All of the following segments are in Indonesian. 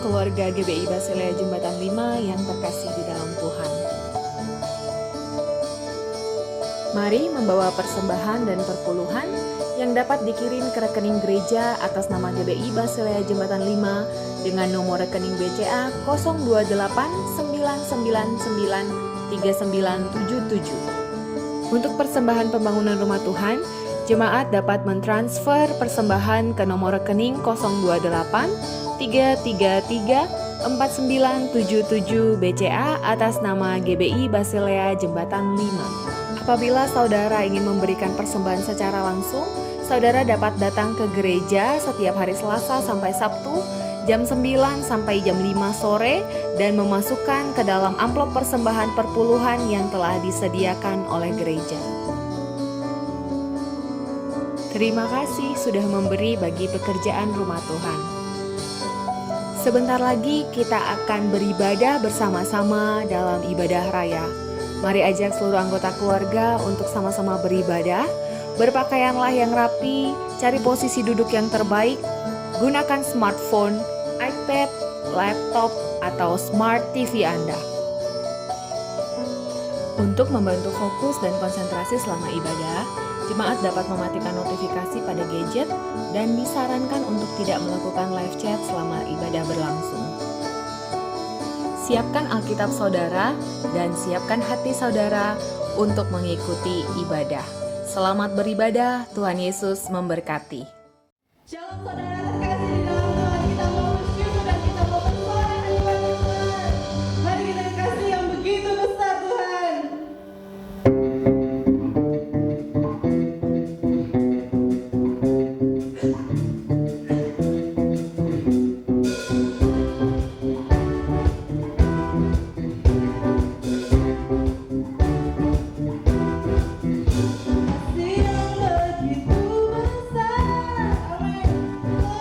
keluarga GBI Basilea Jembatan 5 yang terkasih di dalam Tuhan. Mari membawa persembahan dan perpuluhan yang dapat dikirim ke rekening gereja atas nama GBI Basilea Jembatan 5 dengan nomor rekening BCA 028993977. Untuk persembahan pembangunan rumah Tuhan, jemaat dapat mentransfer persembahan ke nomor rekening 028 333 4977 BCA atas nama GBI Basilea Jembatan 5. Apabila saudara ingin memberikan persembahan secara langsung, saudara dapat datang ke gereja setiap hari Selasa sampai Sabtu jam 9 sampai jam 5 sore dan memasukkan ke dalam amplop persembahan perpuluhan yang telah disediakan oleh gereja. Terima kasih sudah memberi bagi pekerjaan rumah Tuhan. Sebentar lagi kita akan beribadah bersama-sama dalam ibadah raya. Mari ajak seluruh anggota keluarga untuk sama-sama beribadah. Berpakaianlah yang rapi, cari posisi duduk yang terbaik, gunakan smartphone, iPad, laptop, atau smart TV Anda. Untuk membantu fokus dan konsentrasi selama ibadah, jemaat dapat mematikan notifikasi pada gadget dan disarankan untuk tidak melakukan live chat selama ibadah berlangsung. Siapkan Alkitab saudara dan siapkan hati saudara untuk mengikuti ibadah. Selamat beribadah, Tuhan Yesus memberkati. Shalom saudara terkasih di dalam Tuhan, kita mau bersyukur dan kita mau bersorak kepada Tuhan. Mari kita kasih yang begitu besar Tuhan. Kasih yang begitu besar, amin.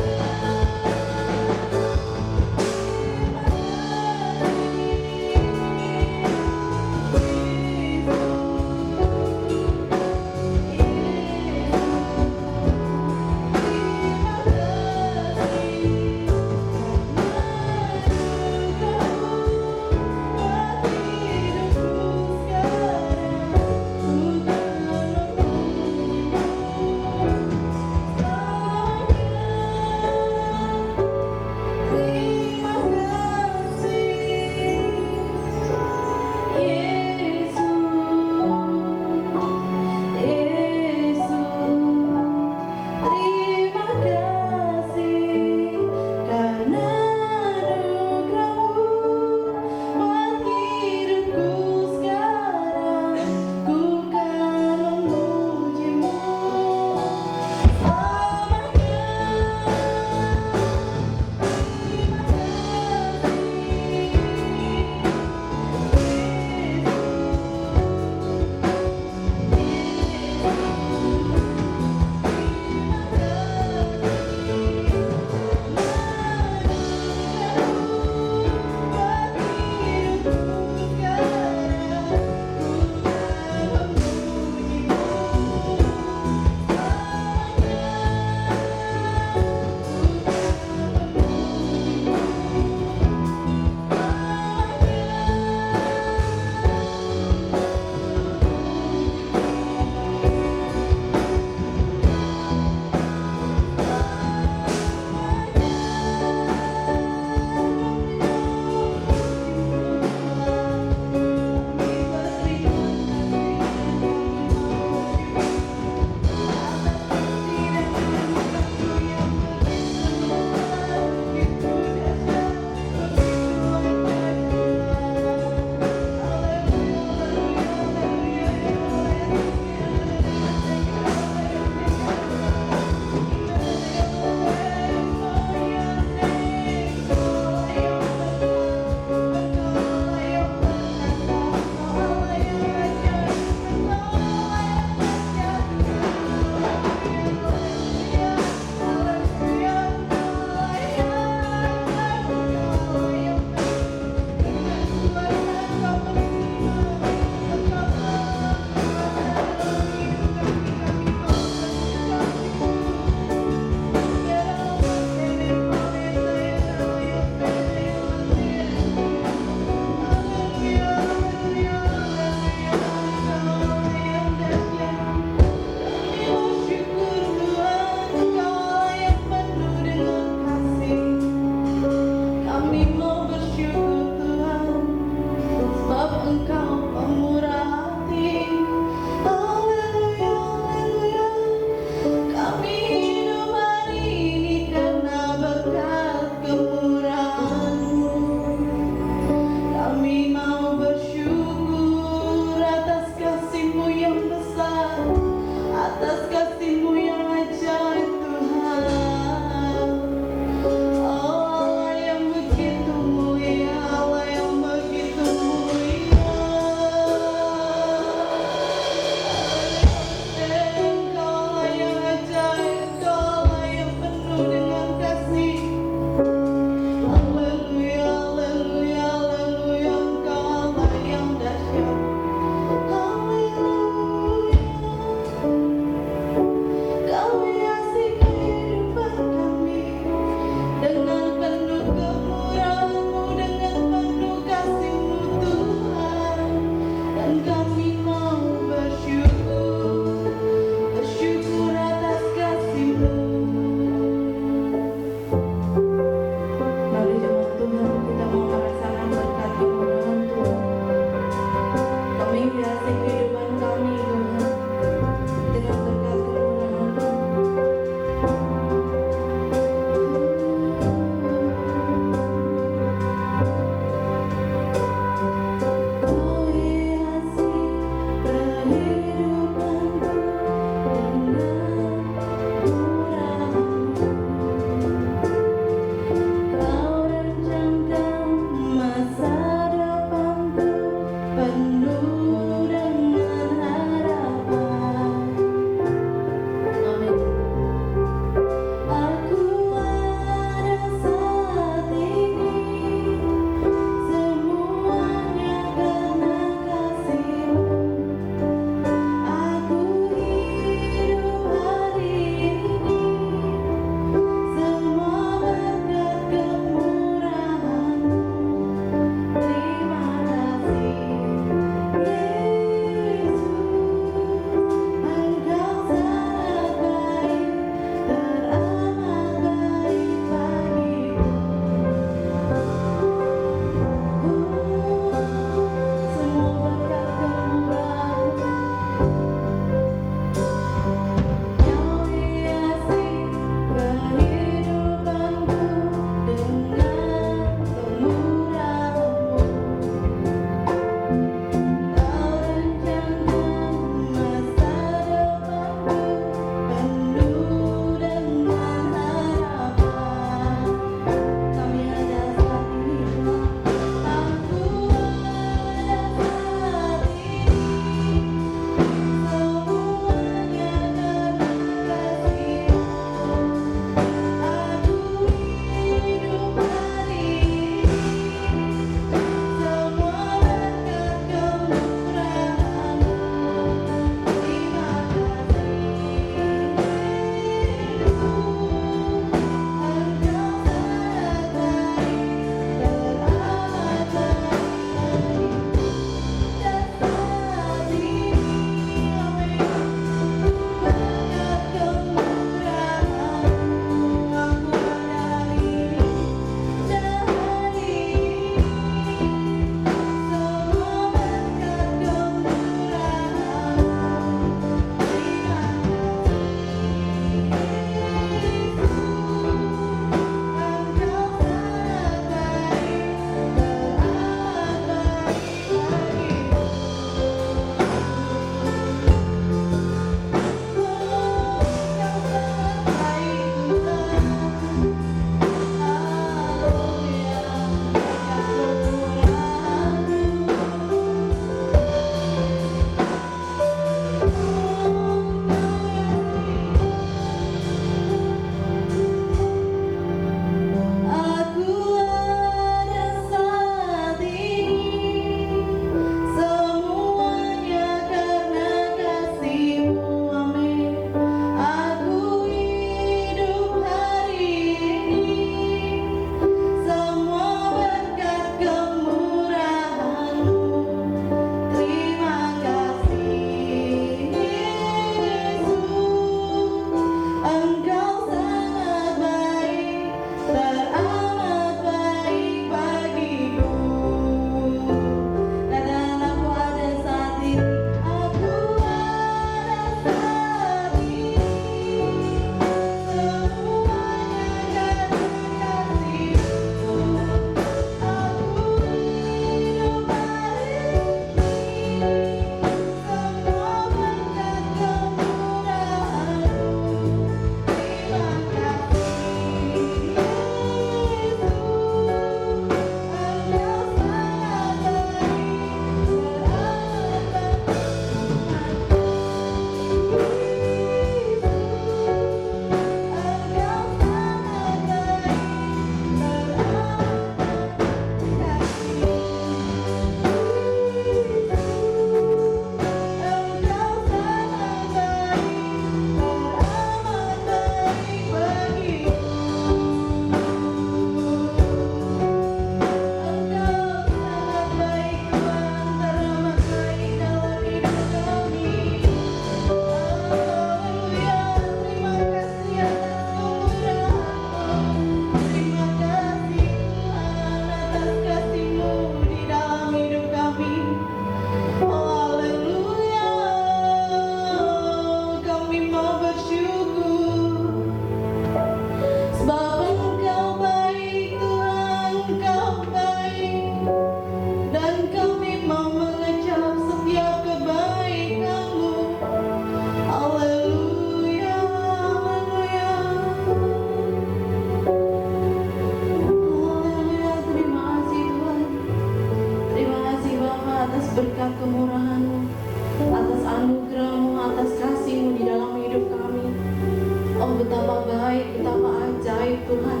Oh betapa baik, betapa ajaib Tuhan.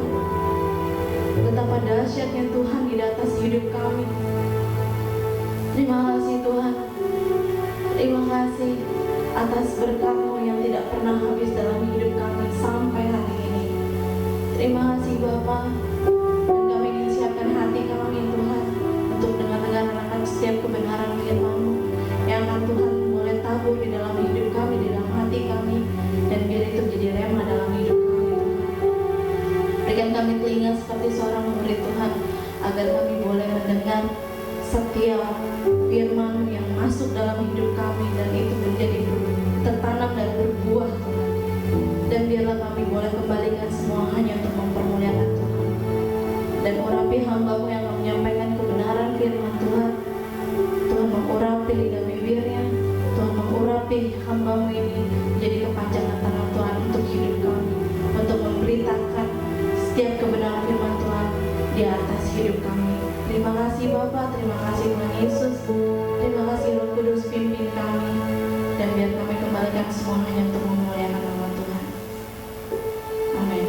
Betapa dahsyatnya Tuhan di atas hidup kami. Terima kasih Tuhan. Terima kasih atas berkat-Mu yang tidak pernah habis dalam hidup kami sampai hari ini. Terima kasih Bapa. Dan kami ingin siapkan hati kami Tuhan untuk dengar-dengar akan setiap kebenaran firman-Mu yang akan Tuhan boleh tabur di dalam hidup kami, di dalam hati kami, dan biar itu menjadi rema dalam hidup kami Tuhan. Berikan kami telinga seperti seorang murid Tuhan, agar kami boleh mendengar setiap firman yang masuk dalam hidup kami, dan itu menjadi tertanam dan berbuah Tuhan. Dan biarlah kami boleh kembalikan semua hanya untuk mempermuliakan Tuhan. Dan urapi hamba-Mu yang menyampaikan kebenaran firman Tuhan. Tuhan mengurapi lidah bibirnya, Tuhan mengurapi hamba-Mu ini menjadi kepanjangan tangan Tuhan untuk hidup kami, untuk memberitakan setiap kebenaran firman Tuhan di atas hidup kami. Terima kasih Bapa, terima kasih Tuhan Yesus, terima kasih Roh Kudus pimpin kami, dan biar kami kembalikan semua hanya untuk memuliakan nama Tuhan. Amin.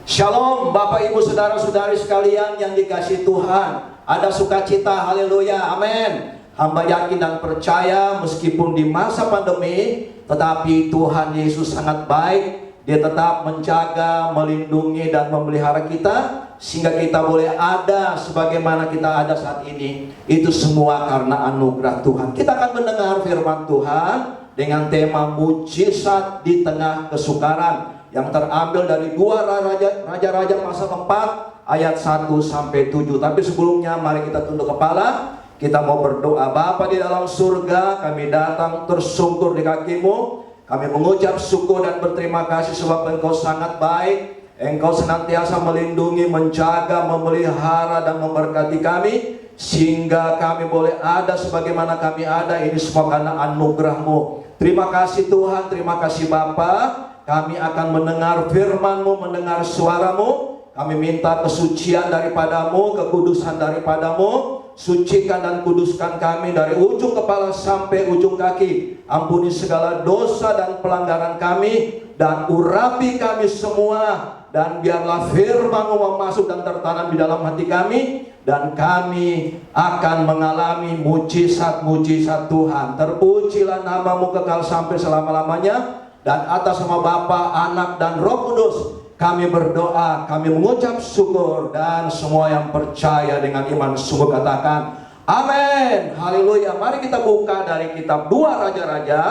Shalom Bapak Ibu Saudara-saudari sekalian yang dikasihi Tuhan. Ada sukacita, haleluya, amin. Hamba yakin dan percaya meskipun di masa pandemi, tetapi Tuhan Yesus sangat baik. Dia tetap menjaga, melindungi, dan memelihara kita, sehingga kita boleh ada sebagaimana kita ada saat ini. Itu semua karena anugerah Tuhan. Kita akan mendengar firman Tuhan dengan tema mujizat di tengah kesukaran, yang terambil dari 2 Raja-Raja pasal 4 ayat 1 sampai 7. Tapi sebelumnya mari kita tunduk kepala, kita mau berdoa. Bapa di dalam surga, kami datang tersungkur di kaki-Mu. Kami mengucap syukur dan berterima kasih sebab Engkau sangat baik. Engkau senantiasa melindungi, menjaga, memelihara, dan memberkati kami, sehingga kami boleh ada sebagaimana kami ada. Ini semua karena anugerah-Mu. Terima kasih Tuhan, terima kasih Bapa. Kami akan mendengar firman-Mu, mendengar suara-Mu. Kami minta kesucian daripada-Mu, kekudusan daripada-Mu. Sucikan dan kuduskan kami dari ujung kepala sampai ujung kaki. Ampuni segala dosa dan pelanggaran kami, dan urapi kami semua. Dan biarlah firman-Mu masuk dan tertanam di dalam hati kami, dan kami akan mengalami mujizat-mujizat Tuhan. Terpujilah nama-Mu kekal sampai selama-lamanya. Dan atas nama Bapa, Anak, dan Roh Kudus kami berdoa, kami mengucap syukur, dan semua yang percaya dengan iman sungguh katakan amin, haleluya. Mari kita buka dari kitab 2 Raja-Raja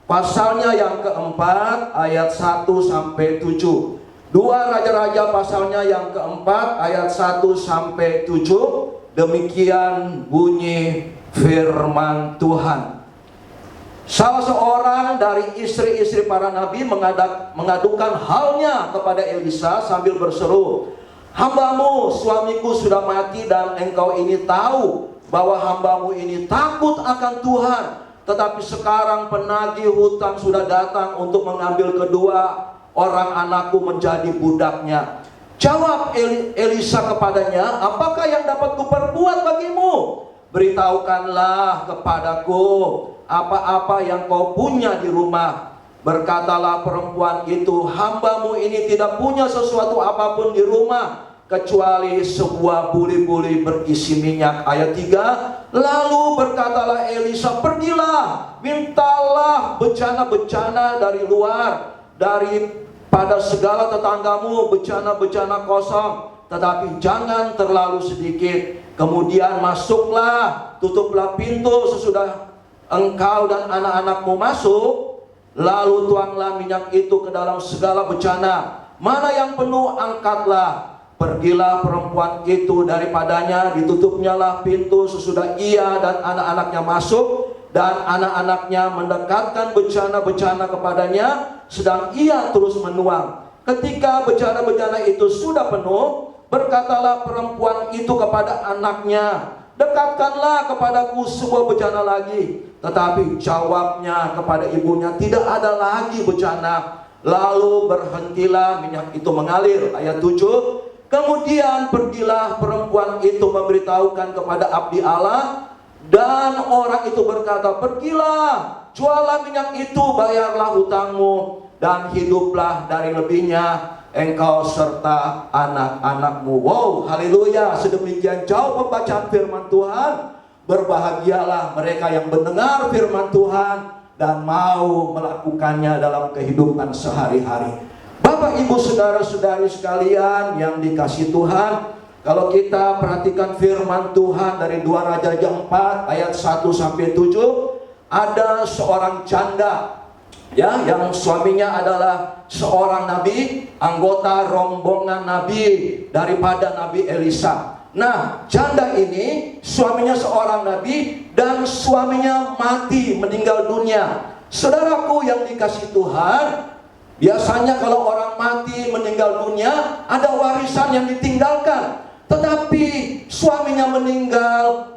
pasalnya yang keempat ayat 1 sampai 7. 2 Raja-Raja pasalnya yang keempat ayat 1 sampai 7. Demikian bunyi firman Tuhan. Salah seorang dari istri-istri para nabi mengadukan halnya kepada Elisa sambil berseru, "Hamba-Mu, suamiku sudah mati, dan engkau ini tahu bahwa hamba-Mu ini takut akan Tuhan. Tetapi sekarang penagih hutang sudah datang untuk mengambil kedua orang anakku menjadi budaknya." Jawab Elisa kepadanya, "Apakah yang dapat kuperbuat bagimu? Beritahukanlah kepadaku apa-apa yang kau punya di rumah." Berkatalah perempuan itu, "Hamba-Mu ini tidak punya sesuatu apapun di rumah, kecuali sebuah buli-buli berisi minyak." Ayat 3, lalu berkatalah Elisa, "Pergilah, mintalah bejana-bejana dari luar, daripada segala tetanggamu bejana-bejana kosong, tetapi jangan terlalu sedikit. Kemudian masuklah, tutuplah pintu sesudah engkau dan anak-anakmu masuk, lalu tuanglah minyak itu ke dalam segala bejana. Mana yang penuh, angkatlah. Pergilah perempuan itu daripadanya, ditutupnyalah pintu sesudah ia dan anak-anaknya masuk, dan anak-anaknya mendekatkan bejana-bejana kepadanya, sedang ia terus menuang. Ketika bejana-bejana itu sudah penuh, berkatalah perempuan itu kepada anaknya, "Dekatkanlah kepadaku sebuah bejana lagi." Tetapi jawabnya kepada ibunya, "Tidak ada lagi bejana." Lalu berhentilah minyak itu mengalir. Ayat 7, kemudian pergilah perempuan itu memberitahukan kepada abdi Allah, Dan orang itu berkata, pergilah, jualah minyak itu, bayarlah hutangmu, dan hiduplah dari lebihnya engkau serta anak-anakmu. Wow, haleluya. Sedemikian jauh pembacaan firman Tuhan. Berbahagialah mereka yang mendengar firman Tuhan dan mau melakukannya dalam kehidupan sehari-hari. Bapak, Ibu, saudara-saudari sekalian yang dikasihi Tuhan, kalau kita perhatikan firman Tuhan dari 2 Raja 4 ayat 1 sampai 7, ada seorang janda ya, yang suaminya adalah seorang nabi, anggota rombongan nabi daripada Nabi Elisa. Nah, janda ini suaminya seorang nabi dan suaminya mati, meninggal dunia. Saudaraku yang dikasihi Tuhan, biasanya kalau orang mati meninggal dunia ada warisan yang ditinggalkan. Tetapi suaminya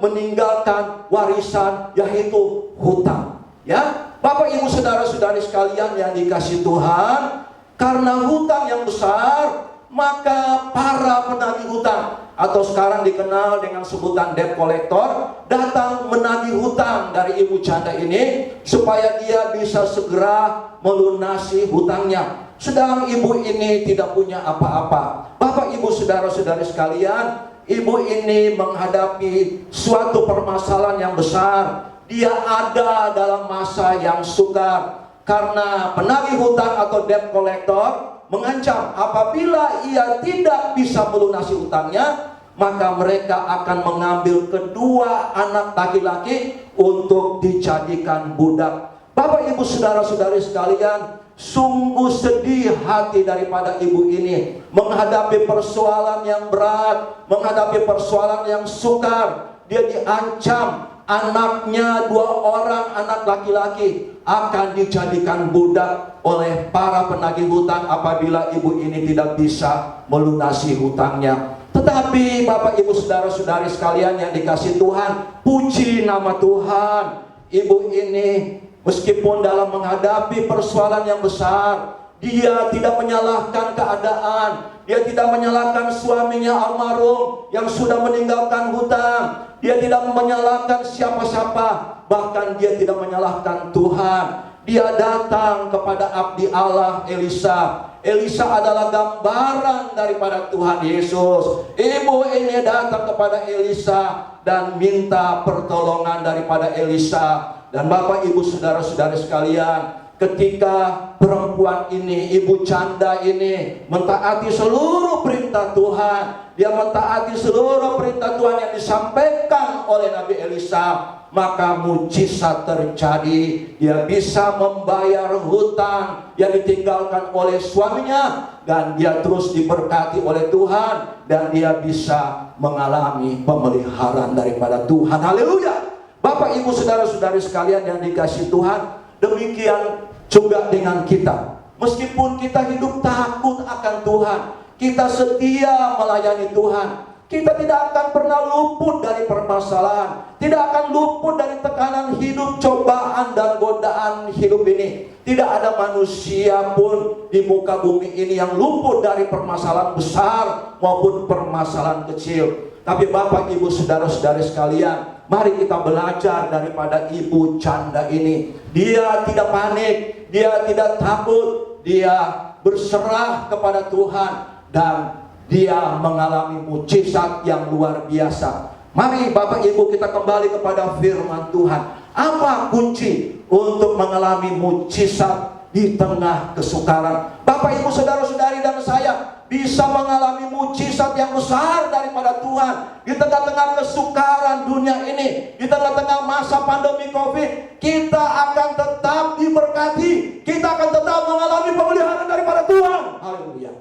meninggalkan warisan, yaitu hutang. Ya, Bapak, Ibu, saudara-saudari sekalian yang dikasihi Tuhan, karena hutang yang besar, maka para penagih hutang, atau sekarang dikenal dengan sebutan debt collector, datang menagih hutang dari ibu janda ini supaya dia bisa segera melunasi hutangnya. Sedang ibu ini tidak punya apa-apa. Bapak, Ibu, saudara-saudari sekalian, ibu ini menghadapi suatu permasalahan yang besar. Dia ada dalam masa yang sukar karena penagih hutang atau debt collector mengancam apabila ia tidak bisa melunasi hutangnya, maka mereka akan mengambil kedua anak laki-laki untuk dijadikan budak. Bapak, Ibu, saudara-saudari sekalian, sungguh sedih hati daripada ibu ini menghadapi persoalan yang berat, menghadapi persoalan yang sukar. Dia diancam anaknya, 2 orang anak laki-laki akan dijadikan budak oleh para penagih hutang apabila ibu ini tidak bisa melunasi hutangnya. Tetapi Bapak, Ibu, saudara-saudari sekalian yang dikasihi Tuhan, puji nama Tuhan, ibu ini meskipun dalam menghadapi persoalan yang besar, dia tidak menyalahkan keadaan, dia tidak menyalahkan suaminya almarhum yang sudah meninggalkan hutang, dia tidak menyalahkan siapa-siapa, bahkan dia tidak menyalahkan Tuhan. Dia datang kepada abdi Allah Elisa. Elisa adalah gambaran daripada Tuhan Yesus. Ibu ini datang kepada Elisa dan minta pertolongan daripada Elisa. Dan Bapak, Ibu, saudara-saudari sekalian, ketika perempuan ini, ibu janda ini mentaati seluruh perintah Tuhan, dia mentaati seluruh perintah Tuhan yang disampaikan oleh Nabi Elisa, maka mujizat terjadi. Dia bisa membayar hutang yang ditinggalkan oleh suaminya, dan dia terus diberkati oleh Tuhan, dan dia bisa mengalami pemeliharaan daripada Tuhan. Haleluya. Bapak, Ibu, saudara-saudari sekalian yang dikasihi Tuhan, demikian juga dengan kita. Meskipun kita hidup takut akan Tuhan, kita setia melayani Tuhan, kita tidak akan pernah luput dari permasalahan, tidak akan luput dari tekanan hidup, cobaan dan godaan hidup ini. Tidak ada manusia pun di muka bumi ini yang luput dari permasalahan besar maupun permasalahan kecil. Tapi Bapak, Ibu, saudara-saudari sekalian, mari kita belajar daripada ibu janda ini. Dia tidak panik, dia tidak takut, dia berserah kepada Tuhan, dan dia mengalami mujizat yang luar biasa. Mari Bapak, Ibu, kita kembali kepada firman Tuhan. Apa kunci untuk mengalami mujizat di tengah kesukaran? Bapak, Ibu, saudara-saudari dan saya bisa mengalami mujizat yang besar daripada Tuhan di tengah-tengah kesukaran dunia ini, di tengah-tengah masa pandemi COVID. Kita akan tetap diberkati, kita akan tetap mengalami pemeliharaan daripada Tuhan. Haleluya.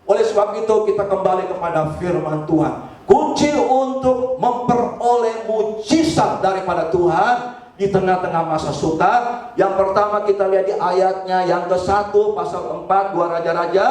Oleh sebab itu kita kembali kepada firman Tuhan. Kunci untuk memperoleh mujizat daripada Tuhan di tengah-tengah masa sukar, yang pertama kita lihat di ayatnya yang ke-1 pasal 4 2 Raja-Raja.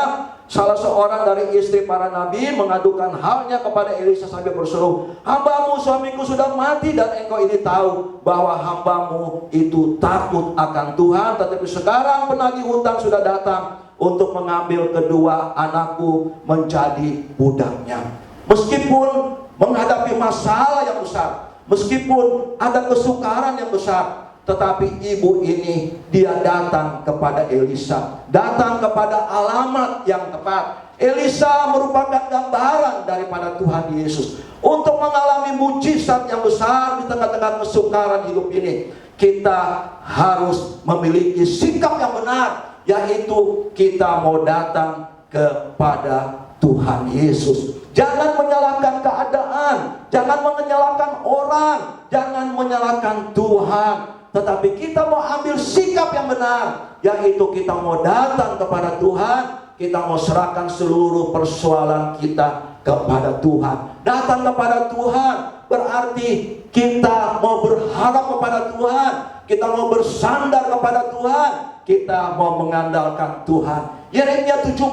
Salah seorang dari istri para nabi mengadukan halnya kepada Elisa sambil berseru, "Hambamu suamiku sudah mati, dan engkau ini tahu bahwa hambamu itu takut akan Tuhan, tetapi sekarang penagih hutang sudah datang untuk mengambil kedua anakku menjadi budaknya." Meskipun menghadapi masalah yang besar, Meskipun ada kesukaran yang besar, tetapi ibu ini dia datang kepada Elisa, datang kepada alamat yang tepat. Elisa merupakan gambaran daripada Tuhan Yesus. Untuk mengalami mujizat yang besar di tengah-tengah kesukaran hidup ini, kita harus memiliki sikap yang benar, yaitu kita mau datang kepada Tuhan Yesus. Jangan menyalahkan keadaan, jangan menyalahkan orang, jangan menyalahkan Tuhan, tetapi kita mau ambil sikap yang benar, yaitu kita mau datang kepada Tuhan. Kita mau serahkan seluruh persoalan kita kepada Tuhan. Datang kepada Tuhan berarti kita mau berharap kepada Tuhan, kita mau bersandar kepada Tuhan, kita mau mengandalkan Tuhan. Yeremia 17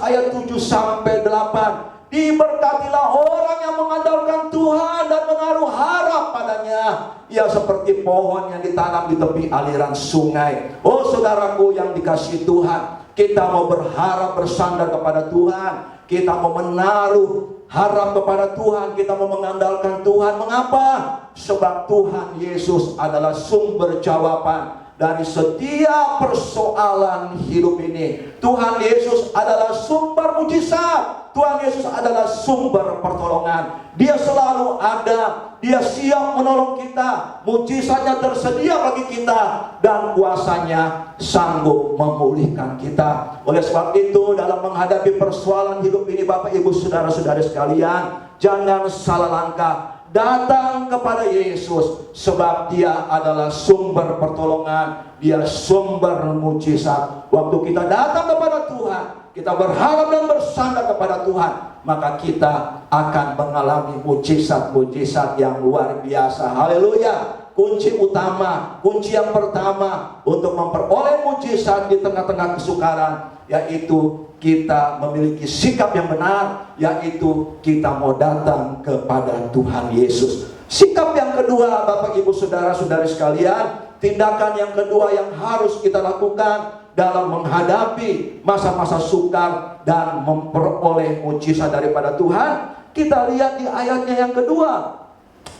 ayat 7 sampai 8. Diberkatilah orang yang mengandalkan Tuhan dan menaruh harap padanya. Ia seperti pohon yang ditanam di tepi aliran sungai. Oh saudaraku yang dikasihi Tuhan, kita mau berharap bersandar kepada Tuhan. Kita mau menaruh harap kepada Tuhan. Kita mau mengandalkan Tuhan. Mengapa? Sebab Tuhan Yesus adalah sumber jawaban dari setiap persoalan hidup ini. Tuhan Yesus adalah sumber mujizat. Tuhan Yesus adalah sumber pertolongan. Dia selalu ada. Dia siap menolong kita. Mujizatnya tersedia bagi kita. Dan kuasanya sanggup memulihkan kita. Oleh sebab itu, dalam menghadapi persoalan hidup ini, Bapak Ibu Saudara-saudari sekalian, jangan salah langkah. Datang kepada Yesus, sebab Dia adalah sumber pertolongan, Dia sumber mujizat. Waktu kita datang kepada Tuhan, kita berharap dan bersandar kepada Tuhan, maka kita akan mengalami mujizat-mujizat yang luar biasa. Haleluya. Kunci utama, kunci yang pertama untuk memperoleh mujizat di tengah-tengah kesukaran, yaitu kita memiliki sikap yang benar, yaitu kita mau datang kepada Tuhan Yesus. Sikap yang kedua, Bapak Ibu Saudara-saudari sekalian, tindakan yang kedua yang harus kita lakukan dalam menghadapi masa-masa sukar dan memperoleh mujizat daripada Tuhan, kita lihat di ayatnya yang kedua.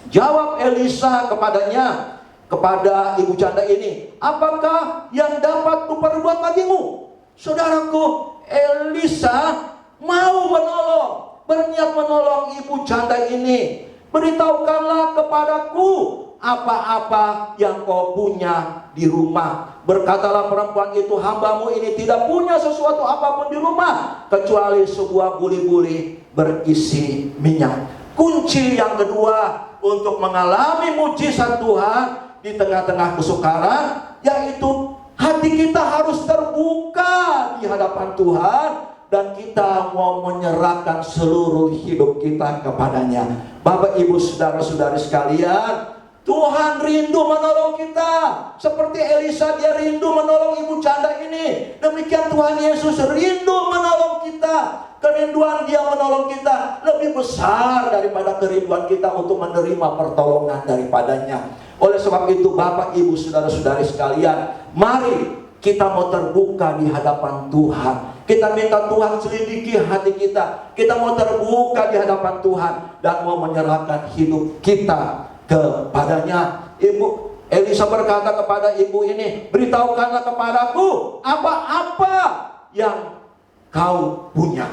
Jawab Elisa kepadanya, kepada ibu janda ini, apakah yang dapat kuperbuat bagimu? Saudaraku, Elisa mau menolong, berniat menolong ibu janda ini. Beritahukanlah kepadaku apa-apa yang kau punya di rumah. Berkatalah perempuan itu, hambamu ini tidak punya sesuatu apapun di rumah, kecuali sebuah buli-buli berisi minyak. Kunci yang kedua untuk mengalami mujizat Tuhan di tengah-tengah kesukaran, yaitu hati kita harus terbuka di hadapan Tuhan, dan kita mau menyerahkan seluruh hidup kita kepadanya. Bapak Ibu Saudara-saudari sekalian, Tuhan rindu menolong kita. Seperti Elisa, dia rindu menolong ibu janda ini. Demikian Tuhan Yesus rindu menolong kita. Kerinduan Dia menolong kita lebih besar daripada kerinduan kita untuk menerima pertolongan daripadanya. Oleh sebab itu, Bapak Ibu Saudara-saudari sekalian, mari kita mau terbuka di hadapan Tuhan. Kita minta Tuhan selidiki hati kita. Kita mau terbuka di hadapan Tuhan dan mau menyerahkan hidup kita kepadanya. Ibu Elisa berkata kepada ibu ini, beritahukanlah kepadaku apa-apa yang kau punya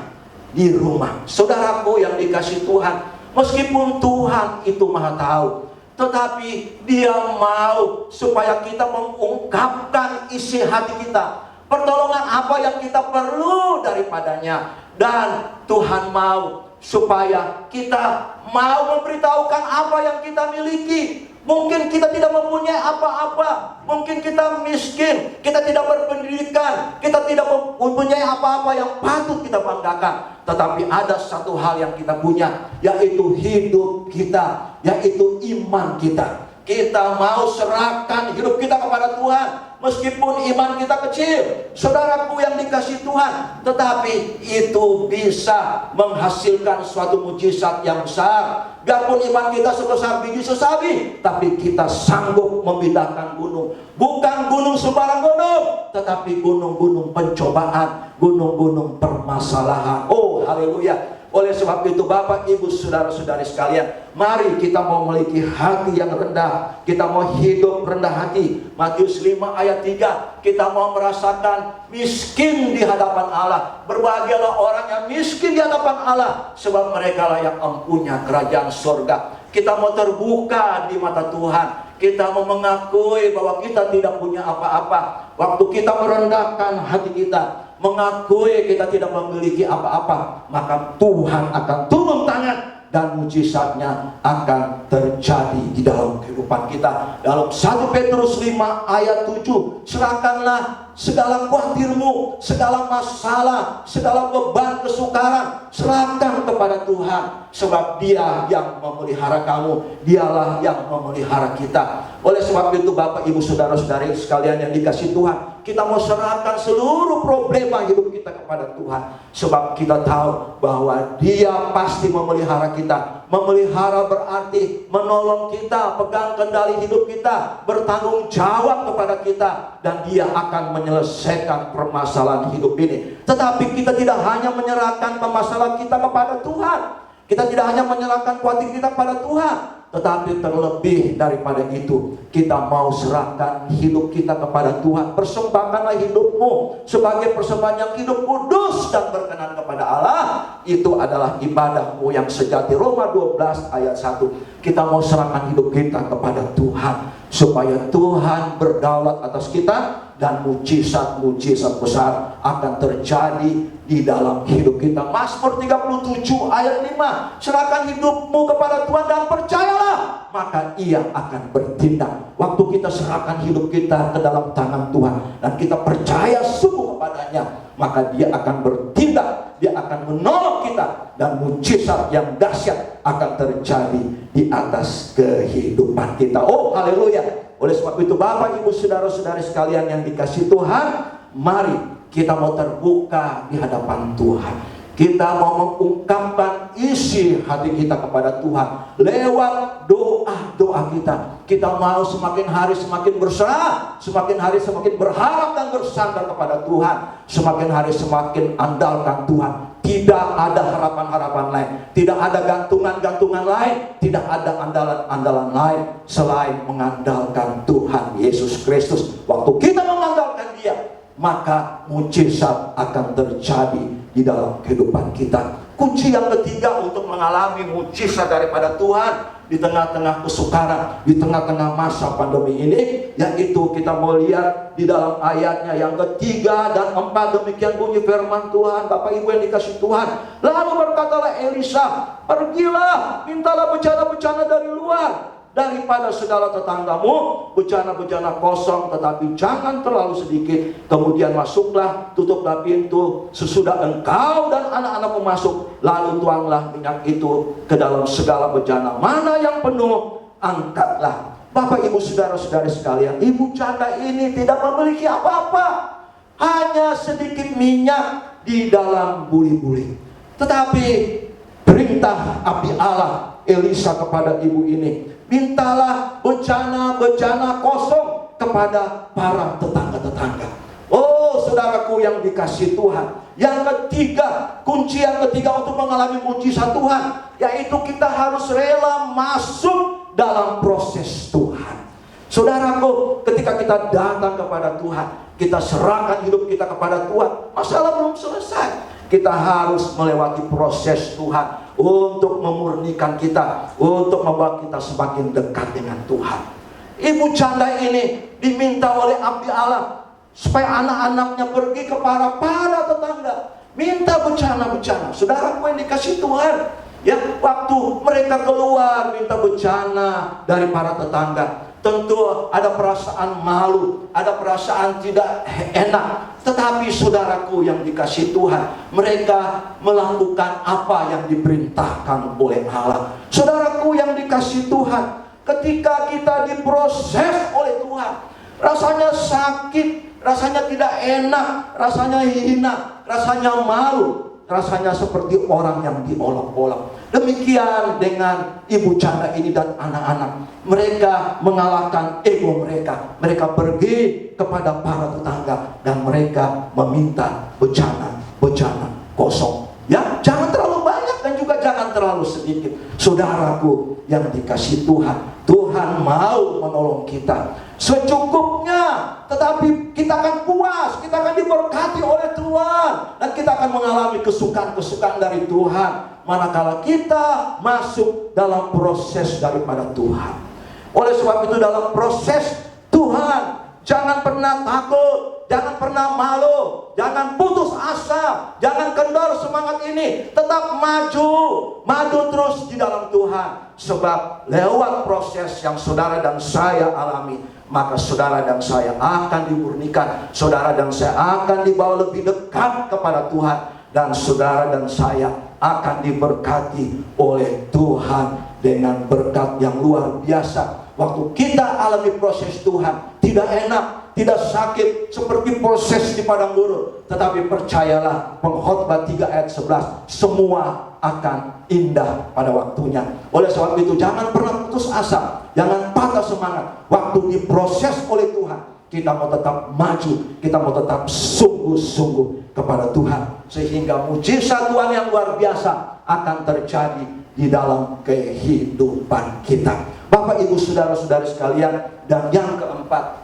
di rumah. Saudaraku yang dikasihi Tuhan, meskipun Tuhan itu Maha tahu, tetapi Dia mau supaya kita mengungkapkan isi hati kita, pertolongan apa yang kita perlu daripadanya. Dan Tuhan mau supaya kita mau memberitahukan apa yang kita miliki. Mungkin kita tidak mempunyai apa-apa, mungkin kita miskin, kita tidak berpendidikan, kita tidak mempunyai apa-apa yang patut kita banggakan. Tetapi ada satu hal yang kita punya, yaitu hidup kita, yaitu iman kita. Kita mau serahkan hidup kita kepada Tuhan, meskipun iman kita kecil, saudaraku yang dikasihi Tuhan, tetapi itu bisa menghasilkan suatu mujizat yang besar. Biarpun iman kita sebesar biji sesawi, tapi kita sanggup memindahkan gunung. Bukan gunung sembarang gunung, tetapi gunung-gunung pencobaan, gunung-gunung permasalahan. Oh haleluya. Oleh sebab itu Bapak, Ibu, Saudara-saudari sekalian, mari kita mau memiliki hati yang rendah. Kita mau hidup rendah hati. Matius 5 ayat 3, kita mau merasakan miskin di hadapan Allah. Berbahagialah orang yang miskin di hadapan Allah, sebab mereka lah yang empunya kerajaan surga. Kita mau terbuka di mata Tuhan. Kita mau mengakui bahwa kita tidak punya apa-apa. Waktu kita merendahkan hati kita, mengakui kita tidak memiliki apa-apa, maka Tuhan akan turun tangan dan mujizatnya akan terjadi di dalam kehidupan kita. Dalam 1 Petrus 5 ayat 7, serahkanlah segala khawatirmu, segala masalah, segala beban kesukaran, serahkan kepada Tuhan, sebab Dia yang memelihara kamu, Dialah yang memelihara kita. Oleh sebab itu Bapak, Ibu, Saudara-saudari sekalian yang dikasihi Tuhan, kita mau serahkan seluruh problema hidup kita kepada Tuhan, sebab kita tahu bahwa Dia pasti memelihara kita. Memelihara berarti menolong kita, pegang kendali hidup kita, bertanggung jawab kepada kita, dan Dia akan menyelesaikan permasalahan hidup ini. Tetapi kita tidak hanya menyerahkan permasalahan kita kepada Tuhan, kita tidak hanya menyerahkan khawatir kita kepada Tuhan, tetapi terlebih daripada itu, kita mau serahkan hidup kita kepada Tuhan. Persembahkanlah hidupmu sebagai persembahan yang hidup kudus dan berkenan kepada Allah. Itu adalah ibadahmu yang sejati. Roma 12 ayat 1. Kita mau serahkan hidup kita kepada Tuhan, supaya Tuhan berdaulat atas kita, dan mujizat-mujizat besar akan terjadi di dalam hidup kita. Mazmur 37 ayat 5, serahkan hidupmu kepada Tuhan dan percayalah, maka Ia akan bertindak. Waktu kita serahkan hidup kita ke dalam tangan Tuhan dan kita percaya sungguh kepadanya, maka Dia akan bertindak, Dia akan menolong kita, dan mujizat yang dahsyat akan terjadi di atas kehidupan kita. Oh, haleluya. Oleh sebab itu Bapak, Ibu, Saudara-saudari sekalian yang dikasihi Tuhan, mari kita mau terbuka di hadapan Tuhan. Kita mau mengungkapkan isi hati kita kepada Tuhan lewat doa-doa kita. Kita mau semakin hari semakin berserah, semakin hari semakin berharap dan bersandar kepada Tuhan, semakin hari semakin andalkan Tuhan. Tidak ada harapan-harapan lain, tidak ada gantungan-gantungan lain, tidak ada andalan-andalan lain selain mengandalkan Tuhan Yesus Kristus. Waktu kita mengandalkan Dia, maka mujizat akan terjadi di dalam kehidupan kita. Kunci yang ketiga untuk mengalami mujizat daripada Tuhan di tengah-tengah kesukaran, di tengah-tengah masa pandemi ini, yaitu kita mau lihat di dalam ayatnya yang ketiga dan 4. Demikian bunyi firman Tuhan. Bapak, Ibu yang dikasihi Tuhan, lalu berkatalah Elisa, pergilah, mintalah bejana-bejana dari luar daripada segala tetanggamu, bejana-bejana kosong, tetapi jangan terlalu sedikit. Kemudian masuklah, tutuplah pintu sesudah engkau dan anak-anakmu masuk, lalu tuanglah minyak itu ke dalam segala bejana. Mana yang penuh, angkatlah. Bapak, Ibu, Saudara-saudari sekalian, ibu janda ini tidak memiliki apa-apa, hanya sedikit minyak di dalam buli-buli. Tetapi perintah abdi Allah Elisa kepada ibu ini, mintalah bejana-bejana kosong kepada para tetangga-tetangga. Oh, saudaraku yang dikasihi Tuhan, yang ketiga, kunci yang ketiga untuk mengalami mujizat Tuhan, yaitu kita harus rela masuk dalam proses Tuhan. Saudaraku, ketika kita datang kepada Tuhan, kita serahkan hidup kita kepada Tuhan, masalah belum selesai. Kita harus melewati proses Tuhan untuk memurnikan kita, untuk membuat kita semakin dekat dengan Tuhan. Ibu janda ini diminta oleh abdi Allah supaya anak-anaknya pergi ke para tetangga, minta bejana-bejana. Saudaraku yang dikasihi Tuhan, ya, waktu mereka keluar minta bejana dari para tetangga, tentu ada perasaan malu, ada perasaan tidak enak. Tetapi saudaraku yang dikasihi Tuhan, mereka melakukan apa yang diperintahkan oleh Allah. Saudaraku yang dikasihi Tuhan, ketika kita diproses oleh Tuhan, rasanya sakit, rasanya tidak enak, rasanya hina, rasanya malu, rasanya seperti orang yang diolok-olok. Demikian dengan ibu janda ini dan anak-anak. Mereka mengalahkan ego mereka. Mereka pergi kepada para tetangga dan mereka meminta bejana kosong. Ya, jangan terlalu banyak dan terlalu sedikit. Saudaraku yang dikasihi Tuhan, Tuhan mau menolong kita secukupnya, tetapi kita akan puas, kita akan diberkati oleh Tuhan, dan kita akan mengalami kesukaan-kesukaan dari Tuhan manakala kita masuk dalam proses daripada Tuhan. Oleh sebab itu, dalam proses Tuhan, jangan pernah takut, jangan pernah malu, jangan putus asa, jangan kendor semangat ini, tetap maju terus di dalam Tuhan. Sebab lewat proses yang saudara dan saya alami, maka saudara dan saya akan dimurnikan, saudara dan saya akan dibawa lebih dekat kepada Tuhan, dan saudara dan saya akan diberkati oleh Tuhan dengan berkat yang luar biasa. Waktu kita alami proses Tuhan, tidak enak, tidak sakit seperti proses di padang gurun, tetapi percayalah, Pengkhotbah 3 ayat 11, semua akan indah pada waktunya. Oleh sebab itu, jangan pernah putus asa, jangan patah semangat. Waktu diproses oleh Tuhan, kita mau tetap maju, kita mau tetap sungguh-sungguh kepada Tuhan, sehingga mujizat Tuhan yang luar biasa akan terjadi di dalam kehidupan kita. Bapak, Ibu, saudara-saudari sekalian, dan yang keempat,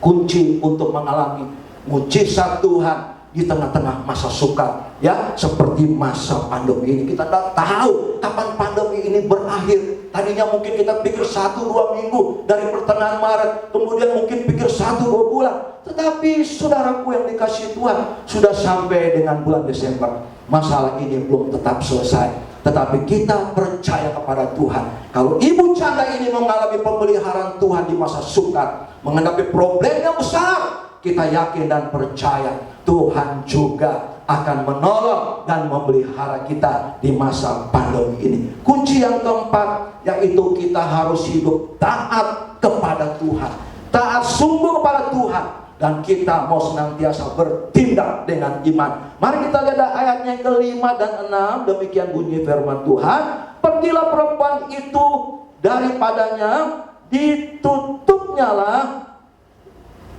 kunci untuk mengalami mujizat Tuhan di tengah-tengah masa sukar, ya, seperti masa pandemi ini. Kita tidak tahu kapan pandemi ini berakhir. Tadinya mungkin kita pikir 1-2 minggu dari pertengahan Maret, kemudian mungkin pikir 1-2 bulan. Tetapi saudaraku yang dikasihi Tuhan, sudah sampai dengan bulan Desember, masalah ini belum tetap selesai. Tetapi kita percaya kepada Tuhan. Kalau ibu janda ini mengalami pemeliharaan Tuhan di masa sukar, menghadapi problem yang besar, kita yakin dan percaya Tuhan juga akan menolong dan memelihara kita di masa pandemi ini. Kunci yang keempat, yaitu kita harus hidup taat kepada Tuhan, taat sungguh kepada Tuhan, dan kita mau senantiasa bertindak dengan iman. Mari kita lihat ayatnya yang ke-5 dan 6. Demikian bunyi firman Tuhan. Pergilah perempuan itu daripadanya, ditutupnyalah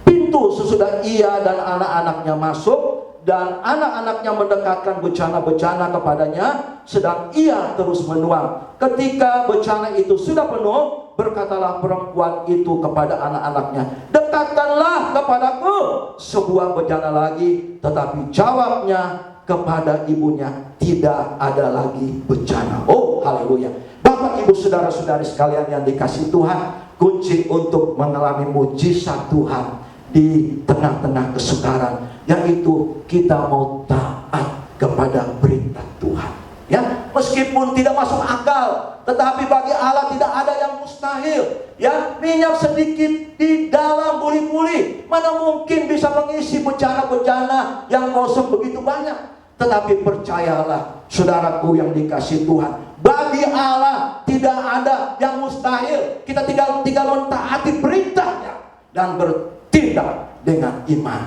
pintu sesudah ia dan anak-anaknya masuk, dan anak-anaknya mendekatkan bejana-bejana kepadanya, sedang ia terus menuang. Ketika bejana itu sudah penuh, berkatalah perempuan itu kepada anak-anaknya, dekatkanlah kepadaku sebuah bejana lagi. Tetapi jawabnya kepada ibunya, tidak ada lagi bejana. Oh, haleluya. Bapak, Ibu, saudara-saudari sekalian yang dikasihi Tuhan, kunci untuk mengalami mujizat Tuhan di tengah-tengah kesukaran, yaitu kita mau taat kepada perintah Tuhan. Ya, meskipun tidak masuk akal, tetapi bagi Allah tidak ada yang mustahil. Ya, minyak sedikit di dalam buli-buli, mana mungkin bisa mengisi bejana-bejana yang kosong begitu banyak. Tetapi percayalah, saudaraku yang dikasihi Tuhan, bagi Allah tidak ada yang mustahil. Kita tinggal mentaati perintahnya dan bertindak dengan iman.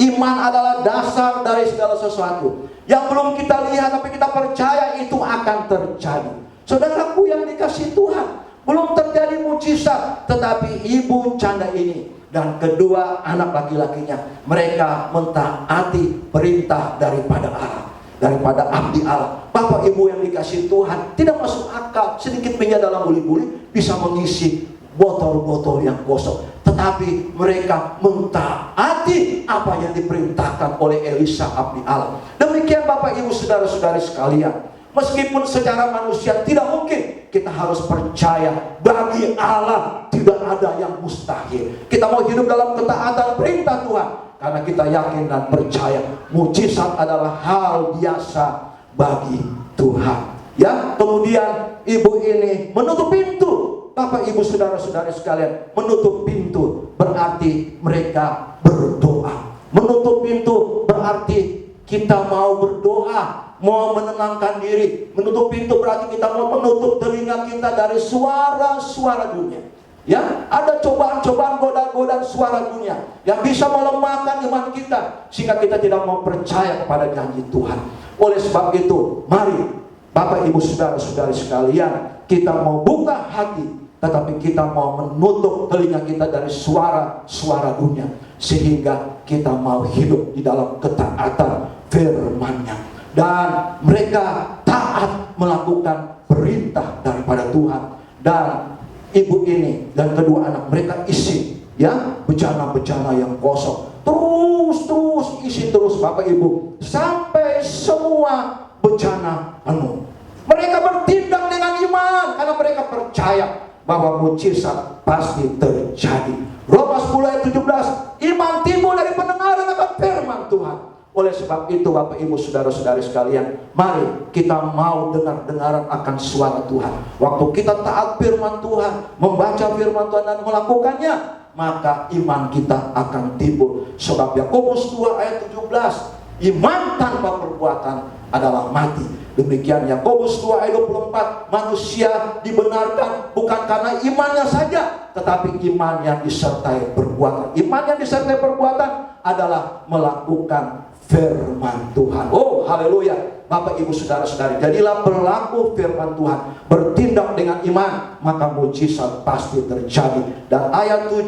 Iman adalah dasar dari segala sesuatu. Yang belum kita lihat tapi kita percaya itu akan terjadi. Saudaraku yang dikasihi Tuhan, belum terjadi mujizat, tetapi ibu janda ini dan kedua anak laki-lakinya, mereka mentaati perintah daripada Allah, daripada abdi Allah. Bapak, Ibu yang dikasihi Tuhan, tidak masuk akal sedikit minyak dalam buli-buli bisa mengisi botol-botol yang kosong. Tetapi mereka mentaati apa yang diperintahkan oleh Elisa abdi Allah. Demikian Bapak, Ibu, saudara-saudari sekalian, meskipun secara manusia tidak mungkin, kita harus percaya bagi Allah tidak ada yang mustahil. Kita mau hidup dalam ketaatan perintah Tuhan karena kita yakin dan percaya mujizat adalah hal biasa bagi Tuhan. Ya, kemudian ibu ini menutup pintu. Bapak, Ibu, saudara-saudari sekalian, menutup pintu berarti mereka berdoa. Menutup pintu berarti kita mau berdoa, mau menenangkan diri. Menutup pintu berarti kita mau menutup telinga kita dari suara-suara dunia. Ya, ada cobaan-cobaan, godaan-godaan suara dunia yang bisa melemahkan iman kita sehingga kita tidak mau percaya kepada janji Tuhan. Oleh sebab itu, mari Bapak, Ibu, saudara-saudari sekalian, kita mau buka hati, tetapi kita mau menutup telinga kita dari suara-suara dunia sehingga kita mau hidup di dalam ketaatan firman-Nya. Dan mereka taat melakukan perintah daripada Tuhan. Dan ibu ini dan kedua anak mereka isi ya bejana-bejana yang kosong. Terus isi terus Bapak Ibu, sampai semua bejana penuh. Mereka bertindak dengan iman karena mereka percaya bahwa mujizat pasti terjadi. Roma 10 ayat 17, iman timbul dari pendengaran akan firman Tuhan. Oleh sebab itu Bapak Ibu saudara-saudari sekalian, mari kita mau dengar-dengaran akan suara Tuhan. Waktu kita taat firman Tuhan, membaca firman Tuhan dan melakukannya, maka iman kita akan timbul. Sebab Yakobus 2 ayat 17, iman tanpa perbuatan adalah mati. Demikian Yakobus 2 ayat 24, manusia dibenarkan bukan karena imannya saja, tetapi iman yang disertai perbuatan. Iman yang disertai perbuatan adalah melakukan firman Tuhan. Oh haleluya. Bapak Ibu saudara-saudari, jadilah pelaku firman Tuhan, bertindak dengan iman, maka mujizat pasti terjadi. Dan ayat 7,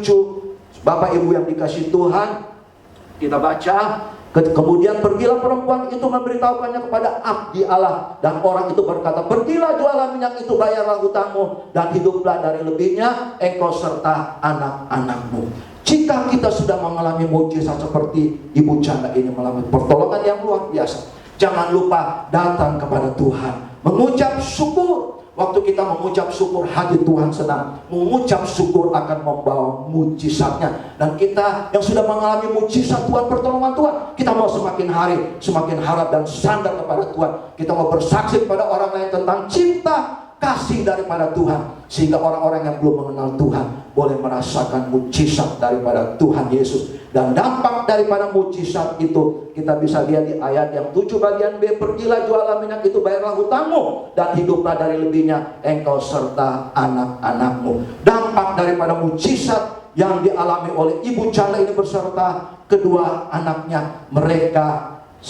Bapak Ibu yang dikasihi Tuhan, kita baca, kemudian pergilah perempuan itu memberitahukannya kepada abdi Allah, dan orang itu berkata, pergilah jualah minyak itu, bayarlah hutangmu, dan hiduplah dari lebihnya engkau serta anak-anakmu. Jika kita sudah mengalami mujizat seperti ibu janda ini mengalami pertolongan yang luar biasa, jangan lupa datang kepada Tuhan, mengucap syukur. Waktu kita mengucap syukur, hati Tuhan senang. Mengucap syukur akan membawa mujizatnya. Dan kita yang sudah mengalami mujizat Tuhan, pertolongan Tuhan, kita mau semakin hari semakin harap dan sandar kepada Tuhan. Kita mau bersaksi kepada orang lain tentang cinta kasih daripada Tuhan, sehingga orang-orang yang belum mengenal Tuhan boleh merasakan mujizat daripada Tuhan Yesus. Dan dampak daripada mujizat itu kita bisa lihat di ayat yang 7 bagian B, pergilah jualah minyak itu, bayarlah hutangmu, dan hiduplah dari lebihnya engkau serta anak-anakmu. Dampak daripada mujizat yang dialami oleh ibu janda ini beserta kedua anaknya,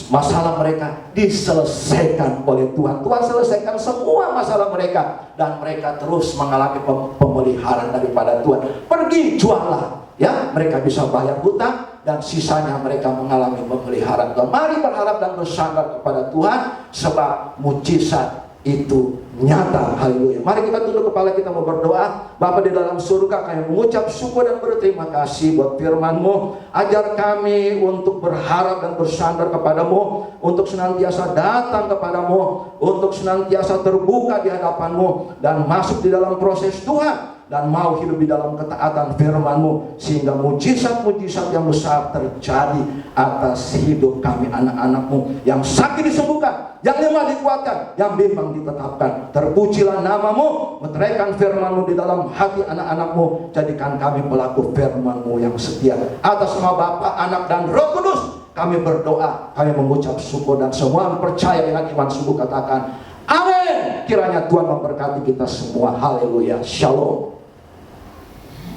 masalah mereka diselesaikan oleh Tuhan. Tuhan selesaikan semua masalah mereka, dan mereka terus mengalami pemeliharaan daripada Tuhan. Pergi jualah, ya, mereka bisa bayar hutang, dan sisanya mereka mengalami pemeliharaan Tuhan. Mari berharap dan bersandar kepada Tuhan, sebab mujizat itu nyata. Haleluya. Mari kita tunduk kepala, kita mau berdoa. Bapa di dalam surga, kami mengucap syukur dan berterima kasih buat firman-Mu. Ajar kami untuk berharap dan bersandar kepadamu, untuk senantiasa datang kepadamu, untuk senantiasa terbuka di hadapan-Mu, dan masuk di dalam proses Tuhan, dan mau hidup di dalam ketaatan firman-Mu, sehingga mujizat-mujizat yang besar terjadi atas hidup kami, anak-anak-Mu. Yang sakit disembuhkan, yang lemah dikuatkan, yang bimbang ditetapkan. Terpujilah nama-Mu, meteraikan firman-Mu di dalam hati anak-anak-Mu. Jadikan kami pelaku firman-Mu yang setia. Atas nama Bapa, Anak, dan Roh Kudus, kami berdoa, kami mengucap syukur, dan semua percaya dengan iman sungguh katakan amin. Kiranya Tuhan memberkati kita semua. Haleluya. Shalom.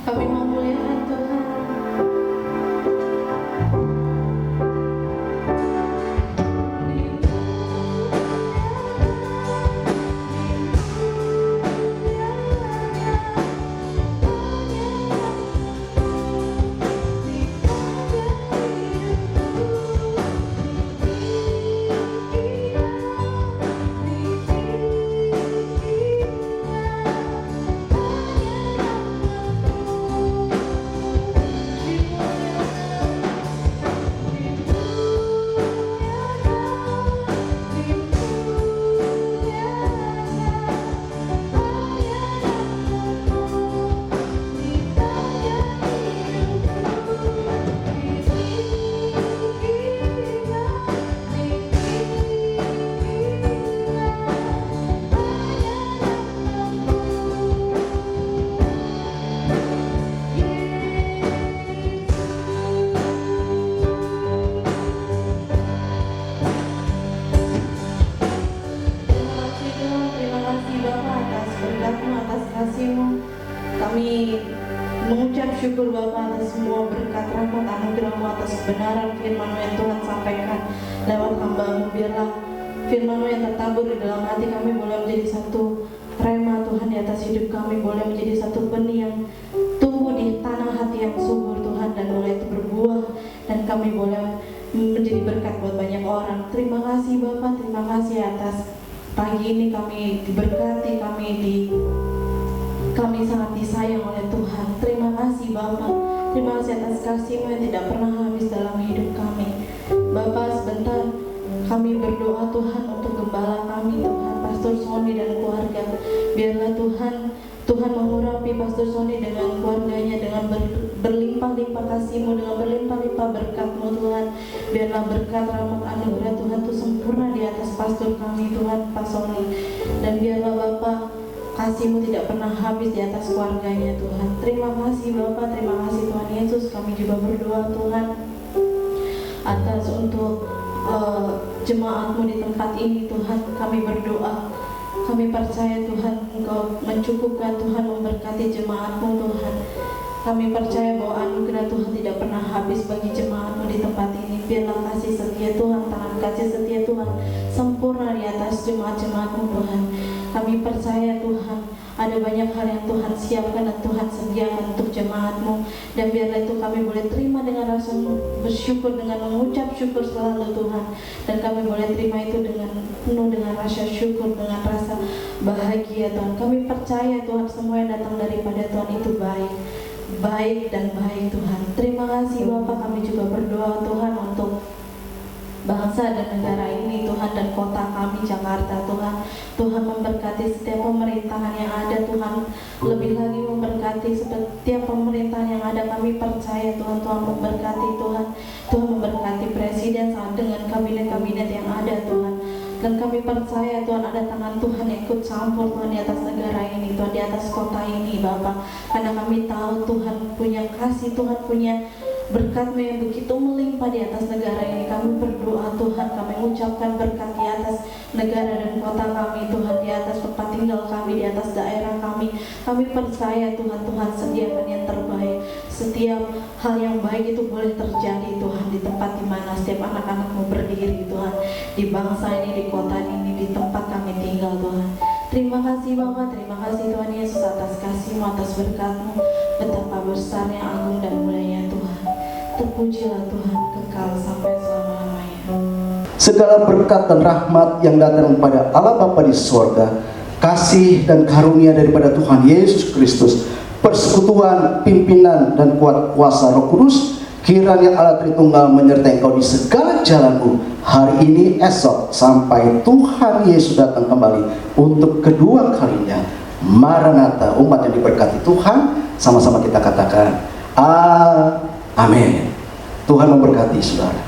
Kami memuliakan Tuhan. Kami mengucap syukur Bapa atas semua berkat rahmat anugerah-Mu, atas kebenaran firman-Mu yang Tuhan sampaikan lewat hamba-Mu. Biarlah firman-Mu yang tertabur di dalam hati kami boleh menjadi satu rema Tuhan di atas hidup kami, boleh menjadi satu benih yang tumbuh di tanah hati yang subur Tuhan, dan boleh itu berbuah, dan kami boleh menjadi berkat buat banyak orang. Terima kasih Bapa, terima kasih atas pagi ini kami diberkati, kami sangat disayang oleh Tuhan. Terima kasih Bapak, terima kasih atas kasih-Mu yang tidak pernah habis dalam hidup kami. Bapak, sebentar kami berdoa Tuhan untuk gembala kami Tuhan, Pastor Sony dan keluarga. Biarlah Tuhan mengurapi Pastor Sony dengan keluarganya dengan berlimpah-limpah kasih-Mu, dengan berlimpah-limpah berkat-Mu Tuhan. Biarlah berkat rahmat anugerah Tuhan itu sempurna di atas pastor kami Tuhan, Pak Sony. Dan biarlah Bapak kasih-Mu tidak pernah habis di atas keluarganya Tuhan. Terima kasih Bapak, terima kasih Tuhan Yesus. Kami juga berdoa Tuhan atas untuk jemaat-Mu di tempat ini Tuhan. Kami berdoa, kami percaya Tuhan Engkau mencukupkan, Tuhan memberkati jemaat-Mu Tuhan. Kami percaya bahwa anugerah Tuhan tidak pernah habis bagi jemaat-Mu di tempat ini. Biarlah kasih setia Tuhan, tangan kasih setia Tuhan sempurna di atas jemaat-jemaat-Mu Tuhan. Kami percaya Tuhan ada banyak hal yang Tuhan siapkan dan Tuhan sediakan untuk jemaat-Mu. Dan biarlah itu kami boleh terima dengan rasa bersyukur, dengan mengucap syukur selalu Tuhan. Dan kami boleh terima itu dengan penuh dengan rasa syukur, dengan rasa bahagia Tuhan. Kami percaya Tuhan semua yang datang daripada Tuhan itu baik dan baik Tuhan. Terima kasih Bapak, kami juga berdoa Tuhan untuk bangsa dan negara ini Tuhan, dan kota kami Jakarta Tuhan. Tuhan memberkati setiap pemerintahan yang ada Tuhan, lebih lagi memberkati setiap pemerintahan yang ada. Kami percaya Tuhan memberkati Tuhan memberkati presiden dengan kabinet-kabinet yang ada Tuhan. Dan kami percaya Tuhan ada tangan Tuhan yang ikut campur Tuhan di atas negara ini Tuhan, di atas kota ini Bapak. Karena kami tahu Tuhan punya kasih, Tuhan punya berkat-Mu yang begitu melimpah di atas negara ini. Kami berdoa Tuhan, kami mengucapkan berkat di atas negara dan kota kami Tuhan, di atas tempat tinggal kami, di atas daerah kami. Kami percaya Tuhan sediakan yang terbaik. Setiap hal yang baik itu boleh terjadi Tuhan di tempat di mana setiap anak-anak-Mu berdiri Tuhan, di bangsa ini, di kota ini, di tempat kami tinggal Tuhan. Terima kasih Bapak, terima kasih Tuhan Yesus atas kasih-Mu, atas berkat-Mu. Betapa besarnya, agung dan mulianya Tuhan. Terpujilah Tuhan kekal sampai selama-lamanya. Segala berkat dan rahmat yang datang pada Allah Bapa di sorga, kasih dan karunia daripada Tuhan Yesus Kristus, persekutuan, pimpinan dan kuat kuasa Roh Kudus, kiranya Allah Tritunggal menyertai engkau di segala jalanmu hari ini, esok, sampai Tuhan Yesus datang kembali untuk kedua kalinya. Maranatha, umat yang diberkati Tuhan, sama-sama kita katakan amin. Tuhan memberkati saudara.